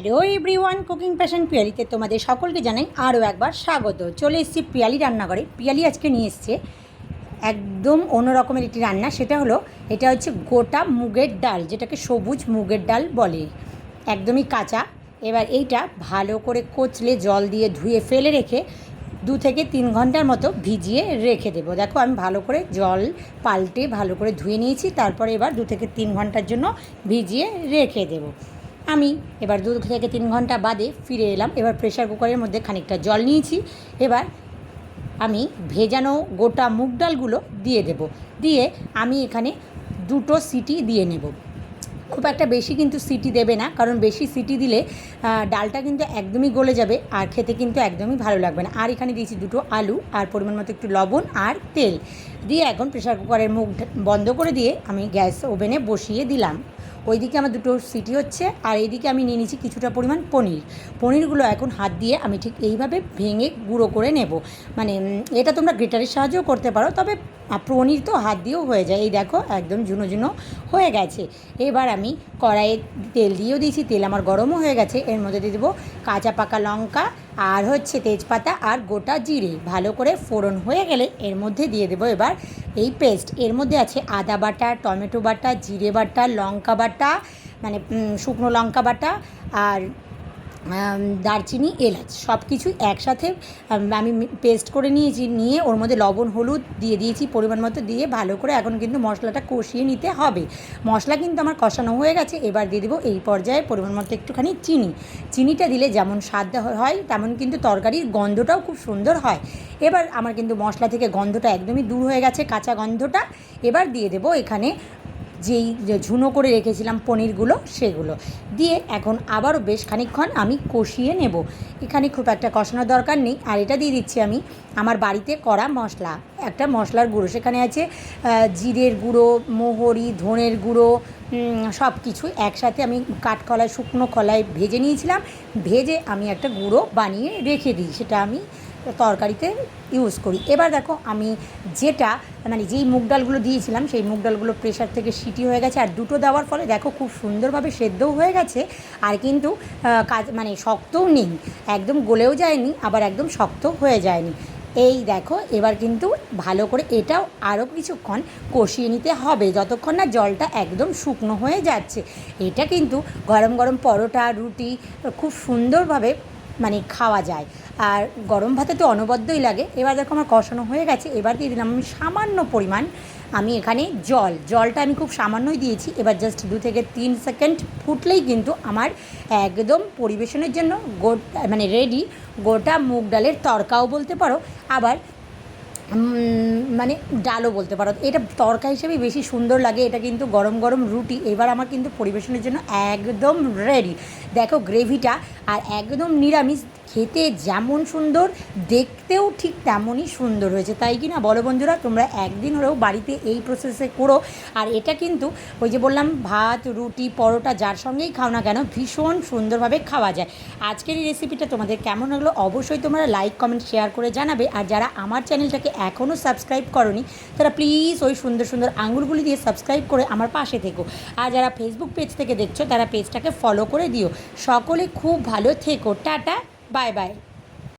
Hello everyone, cooking passion পিয়ালিতে তোমাদের সকলকে জানাই আরও একবার স্বাগত। চলে এসেছি পিয়ালি রান্নাঘরে। পিয়ালি আজকে নিয়ে এসছে একদম অন্য রকমের একটি রান্না। সেটা হলো, এটা হচ্ছে গোটা মুগের ডাল, যেটাকে সবুজ মুগের ডাল বলে, একদমই কাঁচা। এবার এইটা ভালো করে কচলে জল দিয়ে ধুয়ে ফেলে রেখে 2 থেকে 3 ঘন্টার মতো ভিজিয়ে রেখে দেবো। দেখো আমি ভালো করে জল পাল্টে ভালো করে ধুয়ে নিয়েছি, তারপরে এবার 2 থেকে 3 ঘন্টার জন্য ভিজিয়ে রেখে দেবো। আমি এবার 2 থেকে 3 ঘন্টা বাদে ফিরে এলাম। এবার প্রেশার কুকারের মধ্যে খানিকটা জল নিয়েছি। এবার আমি ভেজানো গোটা মুগ ডালগুলো দিয়ে দেব। দিয়ে আমি এখানে 2টো সিটি দিয়ে নেব। খুব একটা বেশি কিন্তু সিটি দেবে না, কারণ বেশি সিটি দিলে ডালটা কিন্তু একদমই গলে যাবে আর খেতে কিন্তু একদমই ভালো লাগবে না। আর এখানে দিয়েছি 2টো আলু আর পরিমাণ মতো একটু লবণ আর তেল দিয়ে এখন প্রেশার কুকারের মুখ বন্ধ করে দিয়ে আমি গ্যাস ওভেনে বসিয়ে দিলাম। ওইদিকে আমার 2টো সিটি হচ্ছে আর এইদিকে আমি নিয়ে নিচ্ছি কিছুটা পরিমাণ পনিরগুলো এখন হাত দিয়ে আমি ঠিক এইভাবে ভেঙে গুঁড়ো করে নেব। মানে এটা তোমরা গ্রেটারের সাহায্যেও করতে পারো, তবে পনির তো হাত দিয়েও হয়ে যায়। এই দেখো একদম ঝুনো ঝুনো হয়ে গেছে। এবার আমি কড়াইয়ে তেল দিয়েও দিয়েছি, তেল আমার গরমও হয়ে গেছে। এর মধ্যে দিয়ে দেবো কাঁচা পাকা লঙ্কা আর হচ্ছে তেজপাতা আর গোটা জিরে। ভালো করে ফোড়ন হয়ে গেলে এর মধ্যে দিয়ে দেবো এবার এই পেস্ট। এর মধ্যে আছে আদা বাটা, টমেটো বাটা, জিরে বাটা, লঙ্কা বাটা, মানে শুকনো লঙ্কা বাটা আর দারচিনি, এলাচ সব কিছুই একসাথে আমি পেস্ট করে নিয়েছি। নিয়ে ওর মধ্যে লবণ হলুদ দিয়ে দিয়েছি পরিমাণ মতো, দিয়ে ভালো করে এখন কিন্তু মশলাটা কষিয়ে নিতে হবে। মশলা কিন্তু আমার কষানো হয়ে গেছে। এবার দিয়ে দেবো এই পর্যায়ে পরিমাণ মতো একটুখানি চিনিটা দিলে যেমন স্বাদ হয় তেমন কিন্তু তরকারির গন্ধটাও খুব সুন্দর হয়। এবার আমার কিন্তু মশলা থেকে গন্ধটা একদমই দূর হয়ে গেছে, কাঁচা গন্ধটা। এবার দিয়ে দেবো এখানে যেই ঝুনো করে রেখেছিলাম পনিরগুলো, সেগুলো দিয়ে এখন আবারও বেশ খানিকক্ষণ আমি কষিয়ে নেব। এখানে খুব একটা কষানোর দরকার নেই। আর এটা দিয়ে দিচ্ছি আমি আমার বাড়িতে করা মশলা, একটা মশলার গুঁড়ো। সেখানে আছে জিরের গুঁড়ো, মৌরি, ধনের গুঁড়ো, সব কিছু একসাথে আমি কাঠকলায়, শুকনো কলায় ভেজে নিয়েছিলাম। ভেজে আমি একটা গুঁড়ো বানিয়ে রেখে দিই, সেটা আমি তরকারিতে ইউজ করি। এবার দেখো আমি যেই মুগ ডালগুলো দিয়েছিলাম সেই মুগ ডালগুলো প্রেশার থেকে সিটি হয়ে গেছে। আর 2টো দেওয়ার ফলে দেখো খুব সুন্দরভাবে সেদ্ধও হয়ে গেছে। আর কিন্তু শক্তও নেই, একদম গলেও যায়নি, আবার একদম শক্ত হয়ে যায়নি। এই দেখো এবার কিন্তু ভালো করে এটাও আরও কিছুক্ষণ কষিয়ে নিতে হবে, যতক্ষণ না জলটা একদম শুকনো হয়ে যাচ্ছে। এটা কিন্তু গরম গরম পরোটা, রুটি খুব সুন্দরভাবে খাওয়া যায়। আর গরম ভাতে তো অনবদ্যই লাগে। এবার দেখো আমার কষানো হয়ে গেছে। এবার দিয়ে দিলাম আমি সামান্য পরিমাণ, আমি এখানে জলটা আমি খুব সামান্যই দিয়েছি। এবার জাস্ট 2 থেকে 3 সেকেন্ড ফুটলেই কিন্তু আমার একদম পরিবেশনের জন্য রেডি গোটা মুগ ডালের তরকাও বলতে পারো, আবার ডালও বলতে পারো। এটা তরকা হিসেবেই বেশি সুন্দর লাগে। এটা কিন্তু গরম গরম রুটি এবার আমার কিন্তু পরিবেশনের জন্য একদম রেডি। দেখো গ্রেভিটা আর একদম নিরামিষ, খেতে যেমন সুন্দর দেখতেও ঠিক তেমনই সুন্দর হয়েছে, তাই কি না বলো বন্ধুরা? তোমরা একদিন হলেও বাড়িতে এই প্রসেসে করো। আর এটা কিন্তু ওই যে বললাম, ভাত, রুটি, পরোটা যার সঙ্গেই খাও না কেন ভীষণ সুন্দরভাবে খাওয়া যায়। আজকের এই রেসিপিটা তোমাদের কেমন লাগলো অবশ্যই তোমরা লাইক, কমেন্ট, শেয়ার করে জানাবে। আর যারা আমার চ্যানেলটাকে এখনও সাবস্ক্রাইব করোনি তারা প্লিজ ওই সুন্দর সুন্দর আঙুলগুলি দিয়ে সাবস্ক্রাইব করে আমার পাশে থেকো। আর যারা ফেসবুক পেজ থেকে দেখছো তারা পেজটাকে ফলো করে দিও। সকলে খুব ভালো থেকো। Tata, bye bye.